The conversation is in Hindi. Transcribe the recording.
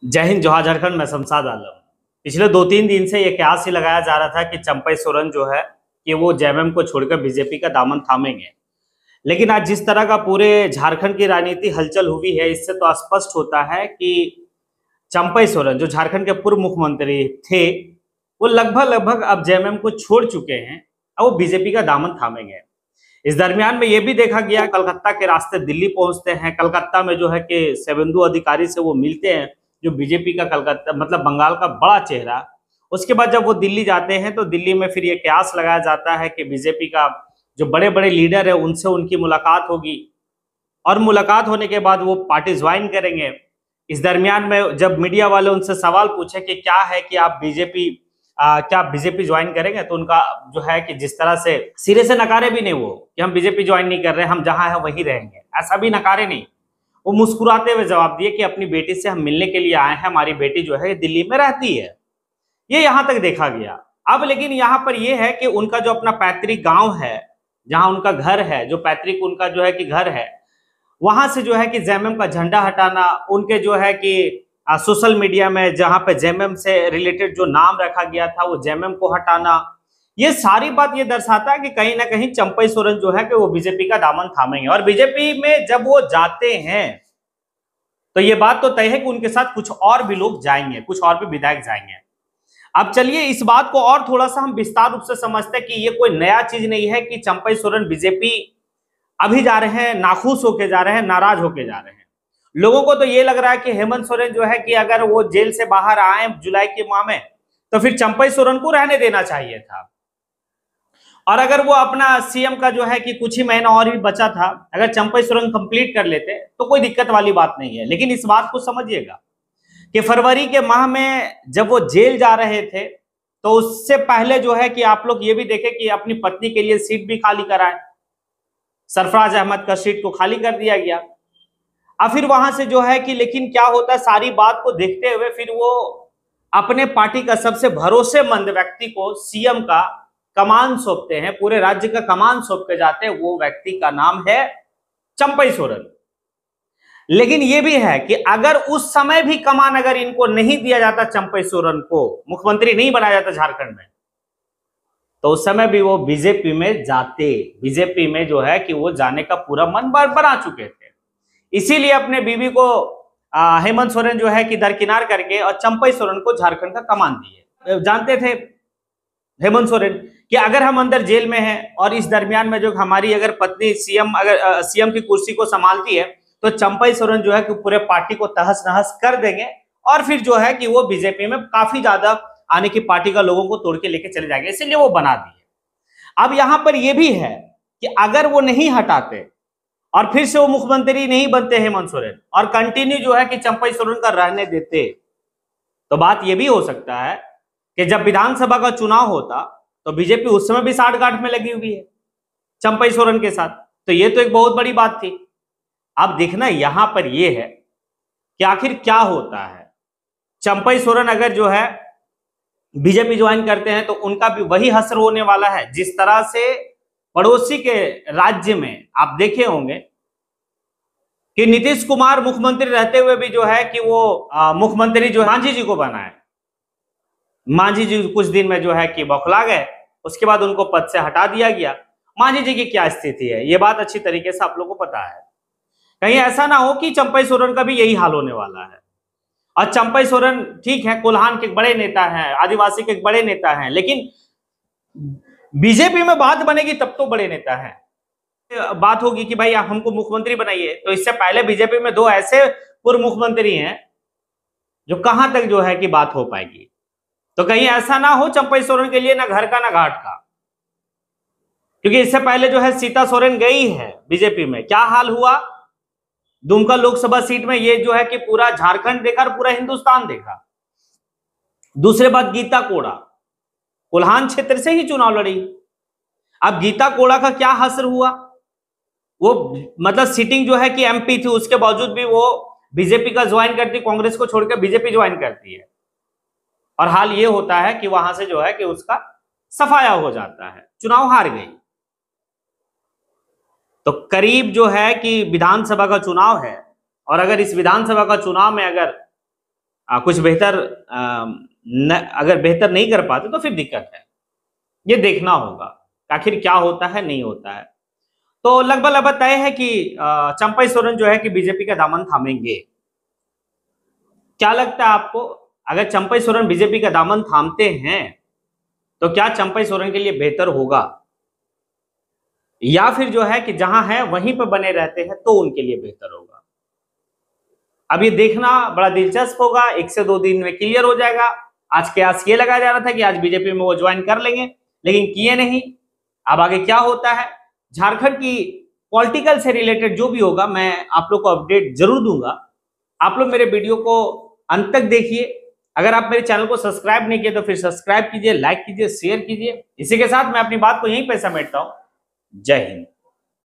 जय हिंद, जोहार झारखंड। मैं शमशाद आलम। पिछले 2-3 दिन से ये कयास ही लगाया जा रहा था कि चंपई सोरेन जो है कि वो जेएमएम को छोड़कर बीजेपी का दामन थामेंगे। लेकिन आज जिस तरह का पूरे झारखंड की राजनीति हलचल हुई है, इससे तो स्पष्ट होता है कि चंपई सोरेन जो झारखंड के पूर्व मुख्यमंत्री थे, वो लगभग लगभग अब जेएमएम को छोड़ चुके हैं और वो बीजेपी का दामन थामेंगे। इस दरमियान में ये भी देखा गया, कलकत्ता के रास्ते दिल्ली पहुंचते हैं। कलकत्ता में जो है कि शुभेंदु अधिकारी से वो मिलते हैं, जो बीजेपी का कलकत्ता मतलब बंगाल का बड़ा चेहरा। उसके बाद जब वो दिल्ली जाते हैं तो दिल्ली में फिर ये कयास लगाया जाता है कि बीजेपी का जो बड़े बड़े लीडर है उनसे उनकी मुलाकात होगी और मुलाकात होने के बाद वो पार्टी ज्वाइन करेंगे। इस दरमियान में जब मीडिया वाले उनसे सवाल पूछे कि क्या है कि आप बीजेपी क्या बीजेपी ज्वाइन करेंगे, तो उनका जो है कि जिस तरह से सिरे से नकारे भी नहीं वो कि हम बीजेपी ज्वाइन नहीं कर रहे, हम जहां हैं वहीं रहेंगे, ऐसा भी नकारे नहीं। वो मुस्कुराते हुए जवाब दिए कि अपनी बेटी से हम मिलने के लिए आए हैं, हमारी बेटी जो है दिल्ली में रहती है। ये यहां तक देखा गया। अब लेकिन यहाँ पर यह है कि उनका जो अपना पैतृक गांव है, जहां उनका घर है, जो पैतृक उनका जो है कि घर है, वहां से जो है कि जेएमएम का झंडा हटाना, उनके जो है कि सोशल मीडिया में जहां पे जेएमएम से रिलेटेड जो नाम रखा गया था वो जेएमएम को हटाना, ये सारी बात ये दर्शाता है कि कहीं ना कहीं चंपई सोरेन जो है कि वो बीजेपी का दामन थामेंगे। और बीजेपी में जब वो जाते हैं तो ये बात तो तय है कि उनके साथ कुछ और भी लोग जाएंगे, कुछ और भी विधायक जाएंगे। अब चलिए इस बात को और थोड़ा सा हम विस्तार रूप से समझते हैं कि ये कोई नया चीज नहीं है कि चंपई सोरेन बीजेपी अभी जा रहे हैं, नाखुश होके जा रहे हैं, नाराज होके जा रहे हैं। लोगों को तो ये लग रहा है कि हेमंत सोरेन जो है कि अगर वो जेल से बाहर आए जुलाई के माह में तो फिर चंपई सोरेन को रहने देना चाहिए था। और अगर वो अपना सीएम का जो है कि कुछ ही महीना और भी बचा था, अगर चंपई सोरेन कंप्लीट कर लेते तो कोई दिक्कत वाली बात नहीं है। लेकिन इस बात को समझिएगा कि फरवरी के माह में जब वो जेल जा रहे थे तो उससे पहले जो है कि आप लोग ये भी देखें कि अपनी पत्नी के लिए सीट भी खाली कराए। सरफराज अहमद का सीट को खाली कर दिया गया। अब फिर वहां से जो है कि लेकिन क्या होता है, सारी बात को देखते हुए फिर वो अपने पार्टी का सबसे भरोसेमंद व्यक्ति को सीएम का कमान सौंपते हैं, पूरे राज्य का कमान सौंप के जाते हैं। वो व्यक्ति का नाम है चंपई सोरेन। लेकिन ये भी है कि अगर उस समय भी कमान अगर इनको नहीं दिया जाता, चंपई सोरेन को मुख्यमंत्री नहीं बनाया जाता झारखंड में, तो उस समय भी वो बीजेपी में जाते। बीजेपी में जो है कि वो जाने का पूरा मन बना चुके थे। इसीलिए अपने बीवी को हेमंत सोरेन जो है कि दरकिनार करके और चंपई सोरेन को झारखंड का कमान दिए। जानते थे हेमंत सोरेन कि अगर हम अंदर जेल में हैं और इस दरमियान में जो हमारी अगर पत्नी सीएम की कुर्सी को संभालती है तो चंपई सोरेन जो है कि पूरे पार्टी को तहस नहस कर देंगे और फिर जो है कि वो बीजेपी में काफी ज्यादा आने की पार्टी का लोगों को तोड़ के लेके चले जाएंगे, इसलिए वो बना दिए। अब यहां पर यह भी है कि अगर वो नहीं हटाते और फिर से वो मुख्यमंत्री नहीं बनते हेमंत सोरेन और कंटिन्यू जो है कि चंपई सोरेन का रहने देते, तो बात यह भी हो सकता है कि जब विधानसभा का चुनाव होता तो बीजेपी उस समय भी साठगांठ में लगी हुई है चंपई सोरेन के साथ। तो ये तो एक बहुत बड़ी बात थी। अब देखना यहां पर यह है कि आखिर क्या होता है। चंपई सोरेन अगर जो है बीजेपी ज्वाइन करते हैं तो उनका भी वही हसर होने वाला है जिस तरह से पड़ोसी के राज्य में आप देखे होंगे कि नीतीश कुमार मुख्यमंत्री रहते हुए भी जो है कि वो मुख्यमंत्री जो मांझी जी को बनाए। मांझी जी कुछ दिन में जो है कि बौखला गए, उसके बाद उनको पद से हटा दिया गया। मांझी जी की क्या स्थिति है ये बात अच्छी तरीके से आप लोगों को पता है। कहीं ऐसा ना हो कि चंपई सोरेन का भी यही हाल होने वाला है। और चंपई सोरेन ठीक है, कोल्हान के बड़े नेता हैं, आदिवासी के बड़े नेता हैं, लेकिन बीजेपी में बात बनेगी तब तो बड़े नेता हैं। बात होगी कि भाई आप हमको मुख्यमंत्री बनाइए, तो इससे पहले बीजेपी में दो ऐसे पूर्व मुख्यमंत्री हैं जो कहां तक जो है कि बात हो पाएगी। तो कहीं ऐसा ना हो चंपई सोरेन के लिए ना घर का ना घाट का, क्योंकि इससे पहले जो है सीता सोरेन गई है बीजेपी में, क्या हाल हुआ दुमका लोकसभा सीट में, ये जो है कि पूरा झारखंड देखा और पूरा हिंदुस्तान देखा। दूसरी बात, गीता कोड़ा कोल्हान क्षेत्र से ही चुनाव लड़ी। अब गीता कोड़ा का क्या हसर हुआ, वो मतलब सीटिंग जो है कि एमपी थी, उसके बावजूद भी वो बीजेपी का ज्वाइन करती, कांग्रेस को छोड़कर बीजेपी ज्वाइन करती है। और हाल ये होता है कि वहां से जो है कि उसका सफाया हो जाता है, चुनाव हार गई। तो करीब जो है कि विधानसभा का चुनाव है और अगर इस विधानसभा का चुनाव में अगर कुछ बेहतर अगर बेहतर नहीं कर पाते तो फिर दिक्कत है। ये देखना होगा आखिर क्या होता है नहीं होता है। तो लगभग लगभग तय है कि चंपई सोरेन जो है कि बीजेपी का दामन थामेंगे। क्या लगता है आपको, अगर चंपई सोरेन बीजेपी का दामन थामते हैं तो क्या चंपई सोरेन के लिए बेहतर होगा, या फिर जो है कि जहां है वहीं पर बने रहते हैं तो उनके लिए बेहतर होगा? अब ये देखना बड़ा दिलचस्प होगा, 1 से 2 दिन में क्लियर हो जाएगा। आज कयास ये लगाया जा रहा था कि आज बीजेपी में वो ज्वाइन कर लेंगे, लेकिन किए नहीं। अब आगे क्या होता है, झारखंड की पॉलिटिकल से रिलेटेड जो भी होगा मैं आप लोग को अपडेट जरूर दूंगा। आप लोग मेरे वीडियो को अंत तक देखिए। अगर आप मेरे चैनल को सब्सक्राइब नहीं किए तो फिर सब्सक्राइब कीजिए, लाइक कीजिए, शेयर कीजिए। इसी के साथ मैं अपनी बात को यहीं पे समेटता हूं। जय हिंद।